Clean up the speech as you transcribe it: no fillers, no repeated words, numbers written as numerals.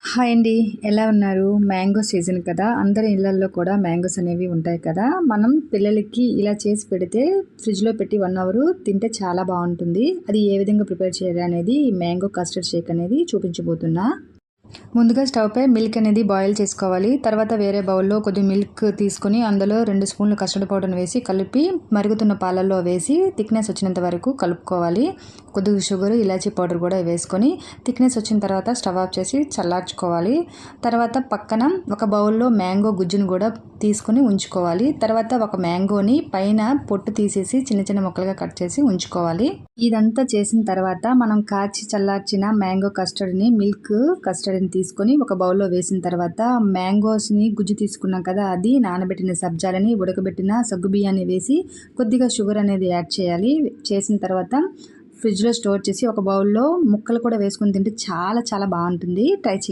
Hi అండి. ఎలా ఉన్నారు? మ్యాంగో సీజన్ కదా! అందరి ఇళ్లల్లో కూడా మ్యాంగోస్ అనేవి ఉంటాయి కదా! మనం పిల్లలకి ఇలా చేసి పెడితే ఫ్రిడ్జ్‌లో పెట్టి 1 అవర్ తింటే చాలా బావుంటుంది. అది ఏ విధంగా ప్రిపేర్ చేయాలి అనేది ఈ మ్యాంగో కస్టర్డ్ షేక్ అనేది చూపించబోతున్నా. ముందుగా స్టవ్ పై మిల్క్ అనేది బాయిల్ చేసుకోవాలి. తర్వాత వేరే బౌల్లో కొద్దిగా మిల్క్ తీసుకొని అందులో 2 స్పూన్లు కస్టర్డ్ పౌడర్‌ని వేసి కలిపి మరుగుతున్న పాలల్లో వేసి థిక్నెస్ వచ్చినంత వరకు కలుపుకోవాలి. కొద్దిగా షుగర్, ఇలాచీ పౌడర్ కూడా వేసుకొని థిక్నెస్ వచ్చిన తర్వాత స్టవ్ ఆఫ్ చేసి చల్లార్చుకోవాలి. తర్వాత పక్కన ఒక బౌల్లో మ్యాంగో గుజ్జును కూడా తీసుకొని ఉంచుకోవాలి. తర్వాత ఒక మ్యాంగోని పైన పొట్టు తీసేసి చిన్న చిన్న ముక్కలుగా కట్ చేసి ఉంచుకోవాలి. ఇదంతా చేసిన తర్వాత మనం కాచి చల్లార్చిన మ్యాంగో కస్టర్డ్ని కస్టర్డ్ని తీసుకొని ఒక బౌల్లో వేసిన తర్వాత మ్యాంగోస్ని గుజ్జు తీసుకున్నాం కదా, అది నానబెట్టిన సబ్జాలని ఉడకబెట్టిన సగ్గుబియ్యాన్ని వేసి కొద్దిగా షుగర్ అనేది యాడ్ చేయాలి. చేసిన తర్వాత ఫ్రిడ్జ్లో స్టోర్ చేసి ఒక బౌల్లో ముక్కలు కూడా వేసుకొని తింటే చాలా చాలా బాగుంటుంది. ట్రై చేయండి.